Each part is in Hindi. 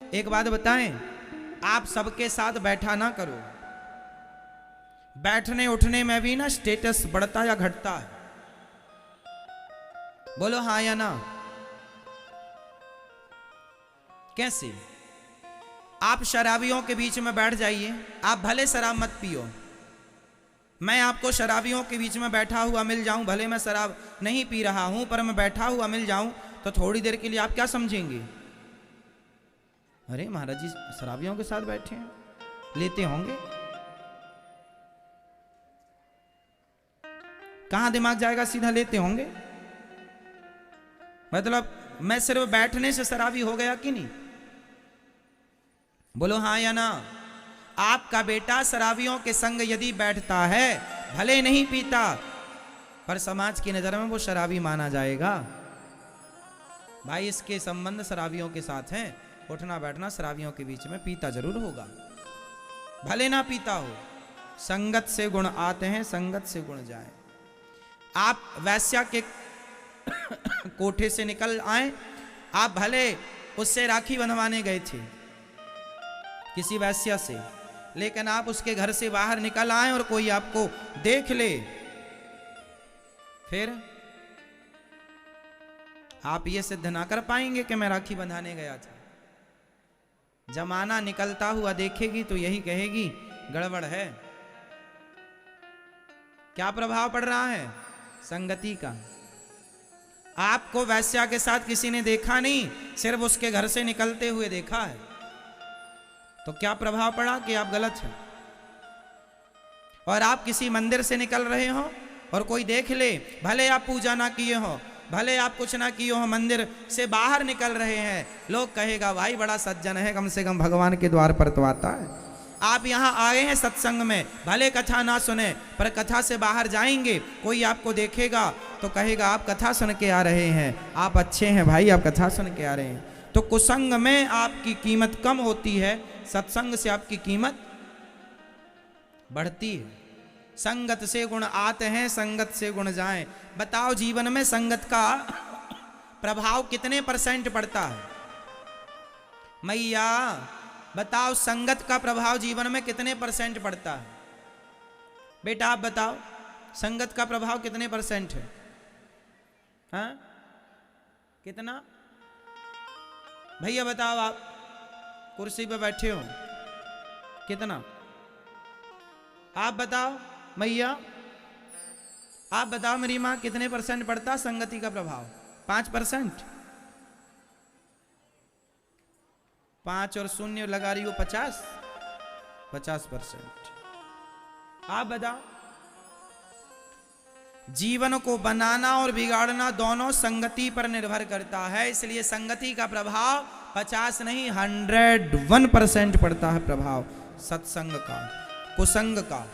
एक बात बताएं, आप सबके साथ बैठा ना करो। बैठने उठने में भी ना स्टेटस बढ़ता या घटता है। बोलो हाँ या ना। कैसे? आप शराबियों के बीच में बैठ जाइए, आप भले शराब मत पियो, मैं आपको शराबियों के बीच में बैठा हुआ मिल जाऊं, भले मैं शराब नहीं पी रहा हूं पर मैं बैठा हुआ मिल जाऊं, तो थोड़ी देर के लिए आप क्या समझेंगे? अरे महाराज जी शराबियों के साथ बैठे हैं, लेते होंगे। कहां दिमाग जाएगा? सीधा लेते होंगे। मतलब मैं सिर्फ बैठने से शराबी हो गया कि नहीं? बोलो हाँ या ना। आपका बेटा शराबियों के संग यदि बैठता है, भले नहीं पीता, पर समाज की नजर में वो शराबी माना जाएगा। भाई इसके संबंध शराबियों के साथ हैं, उठना बैठना शराबियों के बीच में, पीता जरूर होगा, भले ना पीता हो। संगत से गुण आते हैं, संगत से गुण जाए। आप वैश्या के कोठे से निकल आए, आप भले उससे राखी बंधवाने गए थे किसी वैश्या से, लेकिन आप उसके घर से बाहर निकल आए और कोई आपको देख ले, फिर आप ये सिद्ध ना कर पाएंगे कि मैं राखी बंधाने गया था। जमाना निकलता हुआ देखेगी तो यही कहेगी गड़बड़ है। क्या प्रभाव पड़ रहा है? संगति का। आपको वैश्या के साथ किसी ने देखा नहीं, सिर्फ उसके घर से निकलते हुए देखा है, तो क्या प्रभाव पड़ा कि आप गलत हैं। और आप किसी मंदिर से निकल रहे हो और कोई देख ले, भले आप पूजा ना किए हो, भले आप कुछ ना किए हो, मंदिर से बाहर निकल रहे हैं, लोग कहेगा भाई बड़ा सज्जन है, कम से कम भगवान के द्वार पर तो आता है। आप यहाँ आए हैं सत्संग में, भले कथा ना सुने, पर कथा से बाहर जाएंगे, कोई आपको देखेगा तो कहेगा आप कथा सुन के आ रहे हैं, आप अच्छे हैं भाई, आप कथा सुन के आ रहे हैं। तो कुसंग में आपकी कीमत कम होती है, सत्संग से आपकी कीमत बढ़ती है। संगत से गुण आते हैं, संगत से गुण जाएं। बताओ जीवन में संगत का प्रभाव कितने % पड़ता है? मैया बताओ संगत का प्रभाव जीवन में कितने % पड़ता है? बेटा आप बताओ संगत का प्रभाव कितने % है? हाँ कितना? भैया बताओ, आप कुर्सी पे बैठे हो, कितना? आप बताओ मैया, आप बताओ मेरी मां, कितने % पड़ता संगति का प्रभाव? 5%? 5 और 0 लगा रही हो 50%। आप बताओ। जीवन को बनाना और बिगाड़ना दोनों संगति पर निर्भर करता है, इसलिए संगति का प्रभाव 50 नहीं 101% पड़ता है प्रभाव सत्संग का, कुसंग का।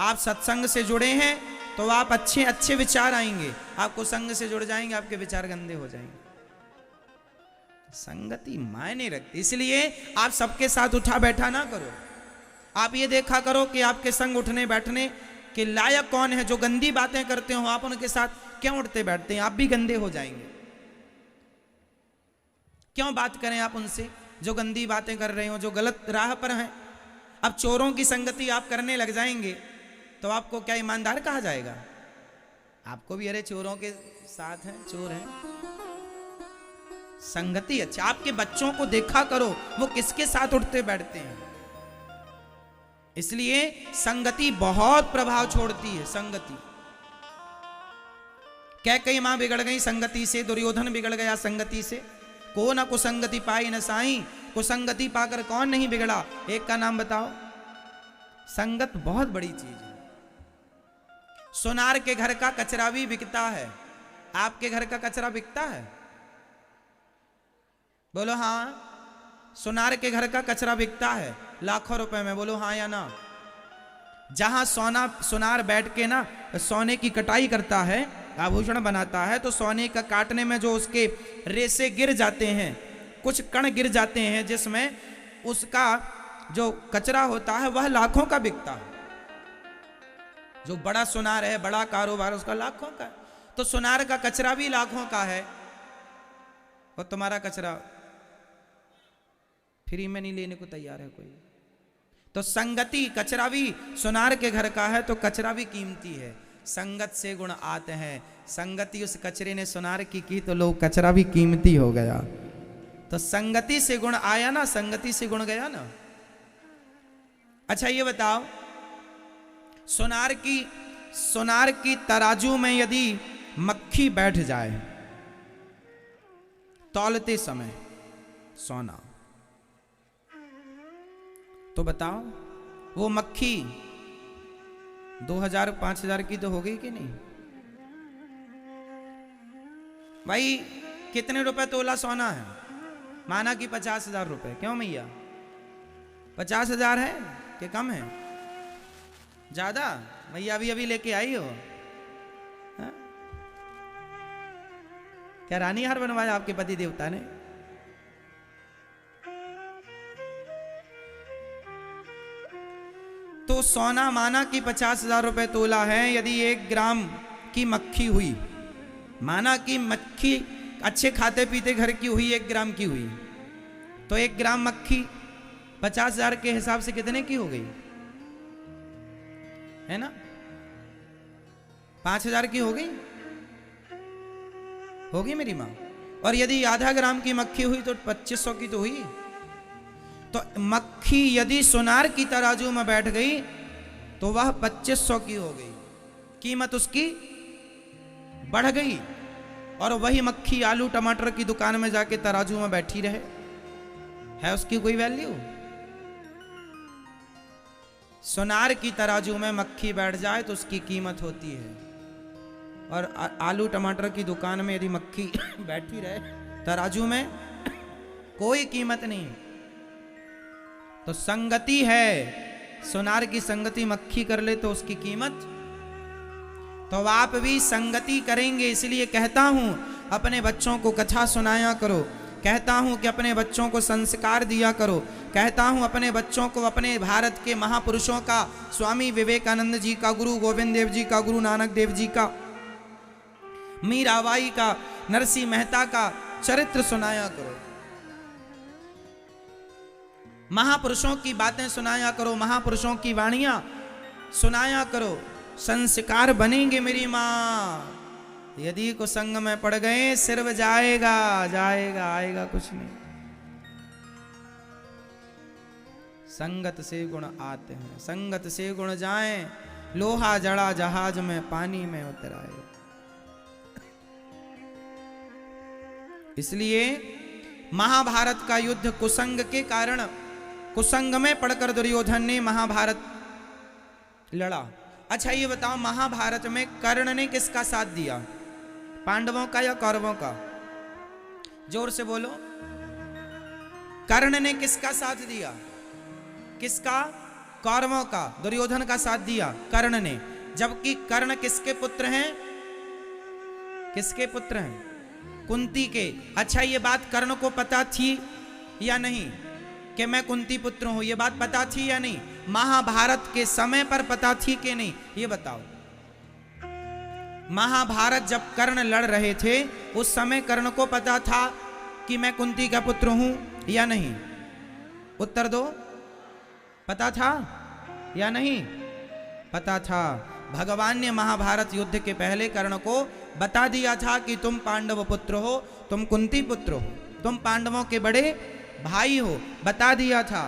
आप सत्संग से जुड़े हैं तो आप अच्छे अच्छे विचार आएंगे, आप कुसंग से जुड़ जाएंगे आपके विचार गंदे हो जाएंगे। संगति मायने रखती, इसलिए आप सबके साथ उठा बैठा ना करो। आप ये देखा करो कि आपके संग उठने बैठने के लायक कौन है। जो गंदी बातें करते हो आप उनके साथ क्यों उठते बैठते हैं? आप भी गंदे हो जाएंगे। क्यों बात करें आप उनसे जो गंदी बातें कर रहे हो, जो गलत राह पर हैं? अब चोरों की संगति आप करने लग जाएंगे तो आपको क्या ईमानदार कहा जाएगा? आपको भी अरे चोरों के साथ हैं, चोर हैं। संगति अच्छा। आपके बच्चों को देखा करो वो किसके साथ उठते बैठते हैं। इसलिए संगति बहुत प्रभाव छोड़ती है। संगति कैकेयी मां बिगड़ गई संगति से, दुर्योधन बिगड़ गया संगति से। को न कुसंगति पाई न साई, कुसंगति पाकर कौन नहीं बिगड़ा? एक का नाम बताओ। संगत बहुत बड़ी चीज है। सोनार के घर का कचरा भी बिकता है, आपके घर का कचरा बिकता है? बोलो हाँ। सोनार के घर का कचरा बिकता है लाखों रुपए में, बोलो हाँ या ना। जहां सोनार बैठ के ना सोने की कटाई करता है, आभूषण बनाता है, तो सोने का काटने में जो उसके रेसे गिर जाते हैं, कुछ कण गिर जाते हैं, जिसमें उसका जो कचरा होता है वह लाखों का बिकता है। जो बड़ा सोनार है, बड़ा कारोबार, उसका लाखों का। तो सोनार का कचरा भी लाखों का है और तुम्हारा कचरा फ्री में नहीं लेने को तैयार है कोई। तो संगति, कचरा भी सुनार के घर का है तो कचरा भी कीमती है। संगत से गुण आते हैं। संगति उस कचरे ने सुनार की तो लोग कचरा भी कीमती हो गया। तो संगति से गुण आया ना, संगति से गुण गया ना। अच्छा ये बताओ, सुनार की तराजू में यदि मक्खी बैठ जाए तौलते समय सोना, तो बताओ वो मक्खी 2000-5000 की तो हो गई कि नहीं? भाई कितने रुपए तोला सोना है? माना कि 50,000 रुपए। क्यों मैया 50,000 है कि कम है? ज्यादा? मैया अभी लेके आई हो? हा? क्या रानी हार बनवाया आपके पति देवता ने? तो सोना माना कि 50,000 रुपए तोला है। यदि 1 ग्राम की मक्खी हुई, माना कि मक्खी अच्छे खाते पीते घर की हुई, 1 ग्राम की हुई, तो 1 ग्राम मक्खी 50,000 के हिसाब से कितने की हो गई? है ना? 5,000 की हो गई? होगी मेरी मां। और यदि आधा ग्राम की मक्खी हुई तो 2500 की तो हुई। तो मक्खी यदि सुनार की तराजू में बैठ गई तो वह 2500 की हो गई, कीमत उसकी बढ़ गई। और वही मक्खी आलू टमाटर की दुकान में जाके तराजू में बैठी रहे, है उसकी कोई वैल्यू? सुनार की तराजू में मक्खी बैठ जाए तो उसकी कीमत होती है। और आलू टमाटर की दुकान में यदि मक्खी बैठी रहे तराजू में, कोई कीमत नहीं। तो संगति है, सुनार की संगति मक्खी कर ले तो उसकी कीमत। तो आप भी संगति करेंगे, इसलिए कहता हूं अपने बच्चों को कथा सुनाया करो, कहता हूं कि अपने बच्चों को संस्कार दिया करो, कहता हूं अपने बच्चों को अपने भारत के महापुरुषों का, स्वामी विवेकानंद जी का, गुरु गोविंद देव जी का, गुरु नानक देव जी का, मीराबाई का, नरसिंह मेहता का चरित्र सुनाया करो। महापुरुषों की बातें सुनाया करो, महापुरुषों की वाणियां सुनाया करो। संस्कार बनेंगे मेरी मां। यदि कुसंग में पड़ गए सिर्फ जाएगा आएगा कुछ नहीं। संगत से गुण आते हैं, संगत से गुण जाएं, लोहा जड़ा जहाज में पानी में उतर आए। इसलिए महाभारत का युद्ध कुसंग के कारण, कुसंग में पड़कर दुर्योधन ने महाभारत लड़ा। अच्छा ये बताओ, महाभारत में कर्ण ने किसका साथ दिया? पांडवों का या कौरवों का? जोर से बोलो। कर्ण ने किसका साथ दिया? किसका? कौरवों का। दुर्योधन का साथ दिया कर्ण ने। जबकि कर्ण किसके पुत्र हैं? किसके पुत्र हैं? कुंती के। अच्छा ये बात कर्ण को पता थी या नहीं कि मैं कुंती पुत्र हूं? ये बात पता थी या नहीं? महाभारत के समय पर पता थी कि नहीं, ये बताओ। महाभारत जब कर्ण लड़ रहे थे उस समय कर्ण को पता था कि मैं कुंती का पुत्र हूं या नहीं? उत्तर दो। पता था या नहीं? पता था। भगवान ने महाभारत युद्ध के पहले कर्ण को बता दिया था कि तुम पांडव पुत्र हो, तुम कुंती पुत्र हो, तुम पांडवों के बड़े भाई हो। बता दिया था।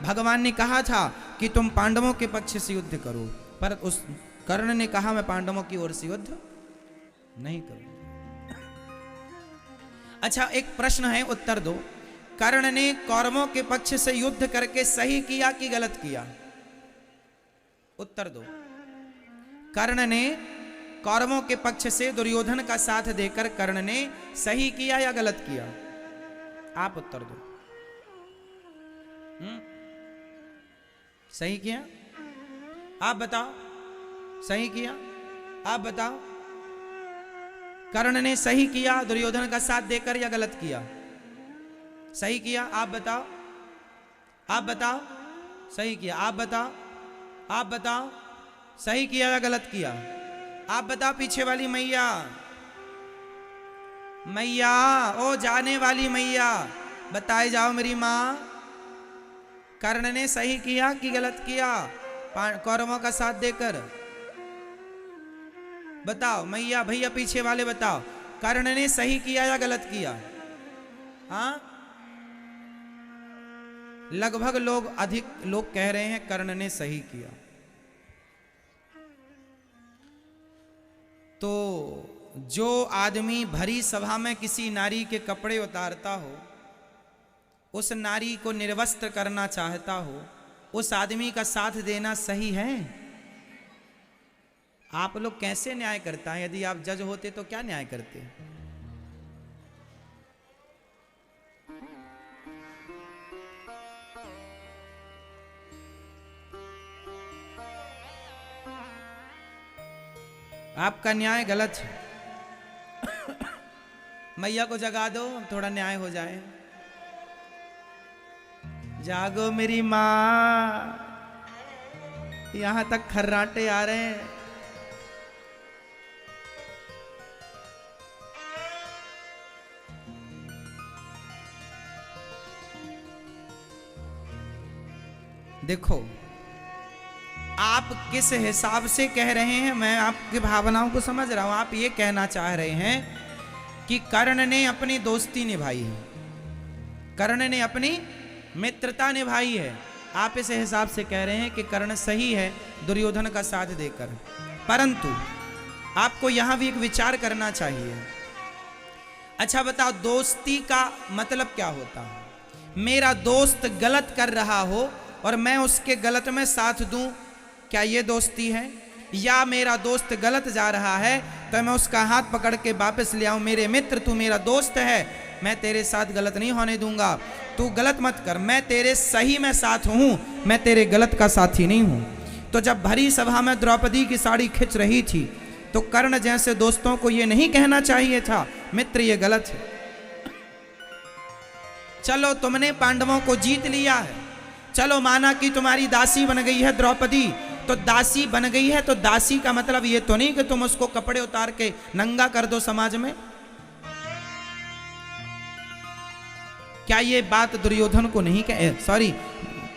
भगवान ने कहा था कि तुम पांडवों के पक्ष से युद्ध करो, पर उस कर्ण ने कहा मैं पांडवों की ओर से युद्ध नहीं करूं। अच्छा एक प्रश्न है, उत्तर दो। कर्ण ने कौरवों के पक्ष से युद्ध करके सही किया कि गलत किया? उत्तर दो। कर्ण ने कौरवों के पक्ष से दुर्योधन का साथ देकर कर्ण ने सही किया या गलत किया? आप उत्तर दो। सही किया? आप बताओ। सही किया? आप बताओ। कर्ण ने सही किया दुर्योधन का साथ देकर या गलत किया? सही किया? आप बताओ। आप बताओ। सही किया? आप बताओ। आप बताओ। सही किया या गलत किया? आप बताओ। पीछे वाली मैया, मैया, ओ जाने वाली मैया, बताए जाओ मेरी माँ। कर्ण ने सही किया कि गलत किया कौरवों का साथ देकर? बताओ मैया भैया पीछे वाले बताओ, कर्ण ने सही किया या गलत किया? हाँ, लगभग लोग अधिक लोग कह रहे हैं कर्ण ने सही किया। तो जो आदमी भरी सभा में किसी नारी के कपड़े उतारता हो, उस नारी को निर्वस्त्र करना चाहता हो, उस आदमी का साथ देना सही है? आप लोग कैसे न्याय करता है? यदि आप जज होते तो क्या न्याय करते? आपका न्याय गलत है। मैया को जगा दो, थोड़ा न्याय हो जाए। जागो मेरी माँ, यहां तक खर्राटे आ रहे हैं। देखो आप किस हिसाब से कह रहे हैं, मैं आपकी भावनाओं को समझ रहा हूं। आप ये कहना चाह रहे हैं कि कर्ण ने अपनी दोस्ती निभाई है, कर्ण ने अपनी मित्रता निभाई है। आप इस हिसाब से कह रहे हैं कि कर्ण सही है दुर्योधन का साथ देकर। परंतु आपको यहां भी एक विचार करना चाहिए। अच्छा बताओ, दोस्ती का मतलब क्या होता है? मेरा दोस्त गलत कर रहा हो और मैं उसके गलत में साथ दूं, क्या ये दोस्ती है? या मेरा दोस्त गलत जा रहा है तो मैं उसका हाथ पकड़ के वापस ले आऊं, मेरे मित्र तू मेरा दोस्त है, मैं तेरे साथ गलत नहीं होने दूंगा, तू गलत मत कर, मैं तेरे सही में साथ हूं, मैं तेरे गलत का साथी नहीं हूं। तो जब भरी सभा में द्रौपदी की साड़ी खिंच रही थी तो कर्ण जैसे दोस्तों को यह नहीं कहना चाहिए था मित्र ये गलत है। चलो तुमने पांडवों को जीत लिया है, चलो माना कि तुम्हारी दासी बन गई है द्रौपदी, तो दासी बन गई है तो दासी का मतलब ये तो नहीं कि तुम उसको कपड़े उतार के नंगा कर दो समाज में। क्या ये बात दुर्योधन को नहीं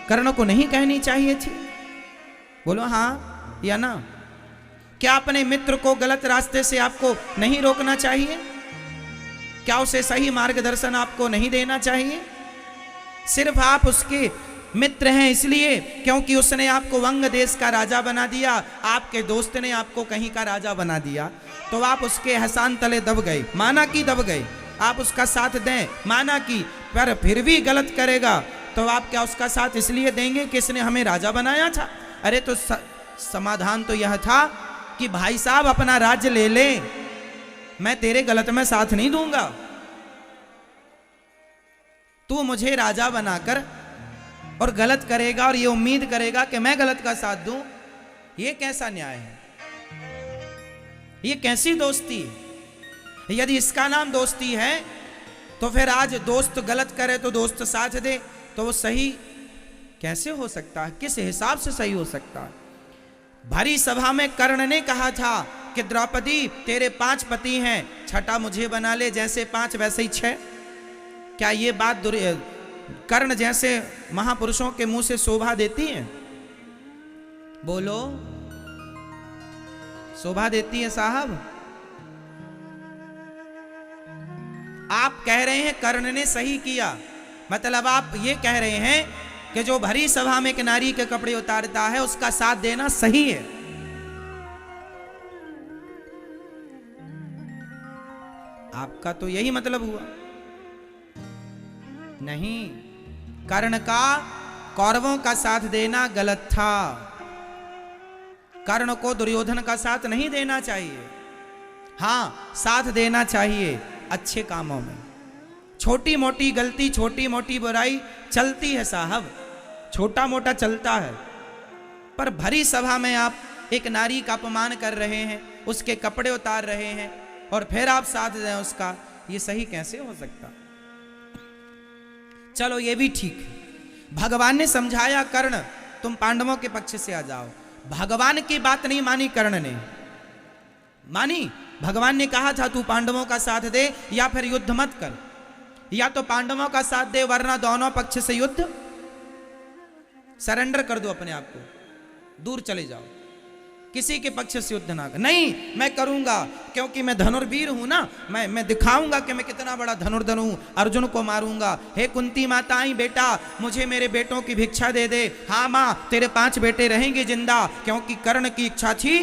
कर्ण को नहीं कहनी चाहिए थी? बोलो हाँ या ना। क्या अपने मित्र को गलत रास्ते से आपको नहीं रोकना चाहिए? क्या उसे सही मार्गदर्शन आपको नहीं देना चाहिए? सिर्फ आप उसके मित्र हैं इसलिए क्योंकि उसने आपको वंग देश का राजा बना दिया, आपके दोस्त ने आपको कहीं का राजा बना दिया, तो आप उसके एहसान तले दब गए। माना कि दब गए, आप उसका साथ दें, माना कि पर फिर भी गलत करेगा तो आप क्या उसका साथ इसलिए देंगे कि इसने हमें राजा बनाया था? अरे तो समाधान तो यह था कि भाई साहब अपना राज्य ले ले, मैं तेरे गलत में साथ नहीं दूंगा। तू मुझे राजा बनाकर और गलत करेगा और ये उम्मीद करेगा कि मैं गलत का साथ दूं, ये कैसा न्याय है? ये कैसी दोस्ती है? यदि इसका नाम दोस्ती है तो फिर आज दोस्त गलत करे तो दोस्त साथ दे, तो वो सही कैसे हो सकता है? किस हिसाब से सही हो सकता है? भरी सभा में कर्ण ने कहा था कि द्रौपदी तेरे 5 पति हैं, छठा मुझे बना ले, जैसे 5 वैसे ही 6। क्या ये बात कर्ण जैसे महापुरुषों के मुंह से शोभा देती है? बोलो, शोभा देती है साहब? आप कह रहे हैं कर्ण ने सही किया, मतलब आप ये कह रहे हैं कि जो भरी सभा में एक नारी के कपड़े उतारता है उसका साथ देना सही है। आपका तो यही मतलब हुआ। नहीं, कर्ण का कौरवों का साथ देना गलत था। कर्ण को दुर्योधन का साथ नहीं देना चाहिए। हां, साथ देना चाहिए अच्छे कामों में। छोटी मोटी गलती, छोटी मोटी बुराई चलती है साहब, छोटा मोटा चलता है, पर भरी सभा में आप एक नारी का अपमान कर रहे हैं, उसके कपड़े उतार रहे हैं और फिर आप साथ दें उसका, ये सही कैसे हो सकता? चलो ये भी ठीक है, भगवान ने समझाया कर्ण तुम पांडवों के पक्ष से आ जाओ। भगवान की बात नहीं मानी कर्ण ने, मानी? भगवान ने कहा था तू पांडवों का साथ दे या फिर युद्ध मत कर, या तो पांडवों का साथ दे वरना दोनों पक्ष से युद्ध। सरेंडर कर दो अपने आप को, दूर चले जाओ, किसी के पक्ष से युद्ध ना कर। नहीं, मैं करूंगा क्योंकि मैं धनुर्वीर हूं ना, मैं दिखाऊंगा कि मैं कितना बड़ा धनुर्धर हूं, अर्जुन को मारूंगा। हे कुंती माता, आई बेटा मुझे मेरे बेटों की भिक्षा दे दे। हाँ माँ, तेरे 5 बेटे रहेंगे जिंदा, क्योंकि कर्ण की इच्छा थी,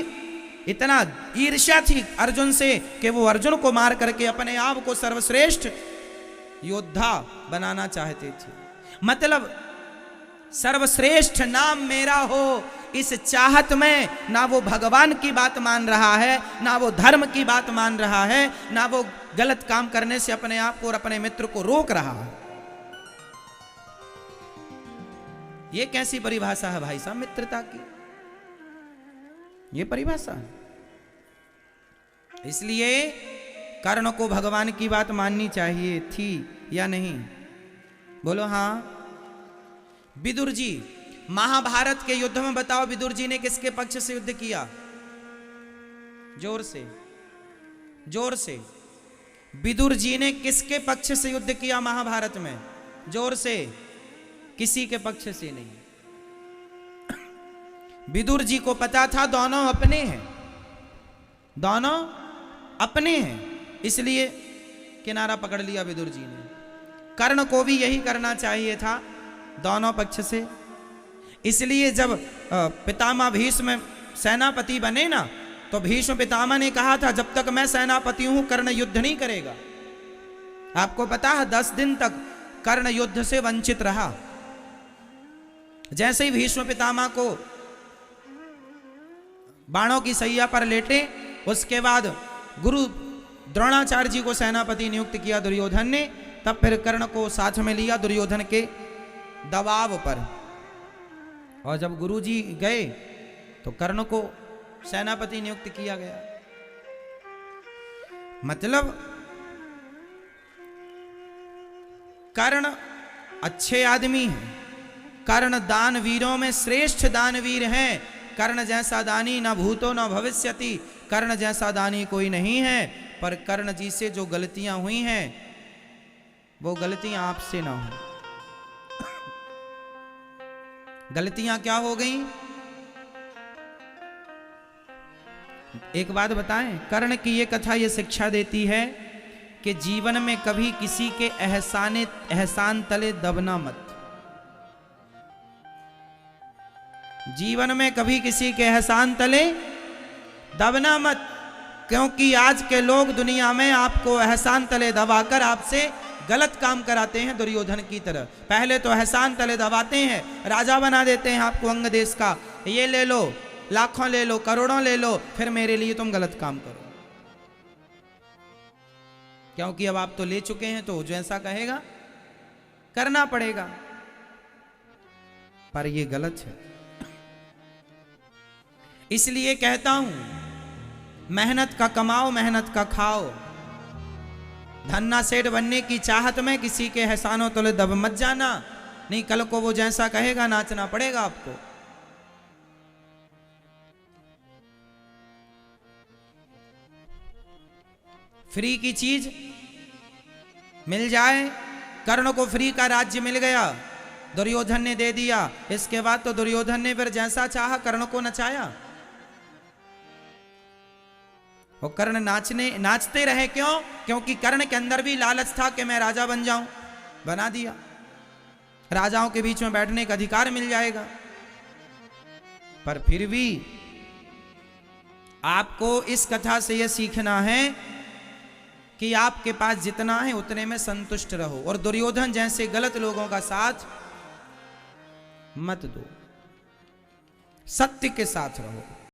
इतना ईर्ष्या थी अर्जुन से कि वो अर्जुन को मार करके अपने आप को सर्वश्रेष्ठ योद्धा बनाना चाहते थे। मतलब सर्वश्रेष्ठ नाम मेरा हो, इस चाहत में ना वो भगवान की बात मान रहा है, ना वो धर्म की बात मान रहा है, ना वो गलत काम करने से अपने आप को और अपने मित्र को रोक रहा है। ये कैसी परिभाषा है भाई साहब मित्रता की? ये परिभाषा है। इसलिए कर्ण को भगवान की बात माननी चाहिए थी या नहीं? बोलो हाँ। विदुर जी, महाभारत के युद्ध में बताओ विदुर जी ने किसके पक्ष से युद्ध किया? जोर से, जोर से। विदुर जी ने किसके पक्ष से युद्ध किया महाभारत में? जोर से। किसी के पक्ष से नहीं। विदुर जी को पता था दोनों अपने हैं, दोनों अपने हैं, इसलिए किनारा पकड़ लिया विदुर जी ने। कर्ण को भी यही करना चाहिए था, दोनों पक्ष से। इसलिए जब पितामह भीष्म सेनापति बने ना, तो भीष्म पितामह ने कहा था जब तक मैं सेनापति हूं कर्ण युद्ध नहीं करेगा। आपको पता है 10 दिन तक कर्ण युद्ध से वंचित रहा। जैसे ही भीष्म पितामह को बाणों की सैया पर लेटे, उसके बाद गुरु द्रोणाचार्य जी को सेनापति नियुक्त किया दुर्योधन ने, तब फिर कर्ण को साथ में लिया दुर्योधन के दबाव पर। और जब गुरु जी गए तो कर्ण को सेनापति नियुक्त किया गया। मतलब कर्ण अच्छे आदमी हैं, कर्ण दानवीरों में श्रेष्ठ दानवीर हैं। कर्ण जैसा दानी न भूतो न भविष्यति, कर्ण जैसा दानी कोई नहीं है। पर कर्ण जी से जो गलतियां हुई हैं वो गलतियां आपसे ना हो। गलतियां क्या हो गई? एक बात बताएं, कर्ण की ये कथा ये शिक्षा देती है कि जीवन में कभी किसी के एहसान तले दबना मत। जीवन में कभी किसी के एहसान तले दबना मत, क्योंकि आज के लोग दुनिया में आपको एहसान तले दबाकर आपसे गलत काम कराते हैं दुर्योधन की तरह। पहले तो एहसान तले दबाते हैं, राजा बना देते हैं आपको अंग देश का, ये ले लो, लाखों ले लो, करोड़ों ले लो, फिर मेरे लिए तुम गलत काम करो। क्योंकि अब आप तो ले चुके हैं, तो जैसा कहेगा करना पड़ेगा। पर ये गलत है। इसलिए कहता हूं, मेहनत का कमाओ, मेहनत का खाओ। धन्ना सेठ बनने की चाहत में किसी के एहसानों तले दब मत जाना, नहीं कल को वो जैसा कहेगा नाचना पड़ेगा आपको। फ्री की चीज मिल जाए, कर्ण को फ्री का राज्य मिल गया, दुर्योधन ने दे दिया। इसके बाद तो दुर्योधन ने फिर जैसा चाहा कर्ण को नचाया। वो कर्ण नाचते रहे। क्यों? क्योंकि कर्ण के अंदर भी लालच था कि मैं राजा बन जाऊं, बना दिया। राजाओं के बीच में बैठने का अधिकार मिल जाएगा। पर फिर भी आपको इस कथा से यह सीखना है कि आपके पास जितना है उतने में संतुष्ट रहो, और दुर्योधन जैसे गलत लोगों का साथ मत दो, सत्य के साथ रहो।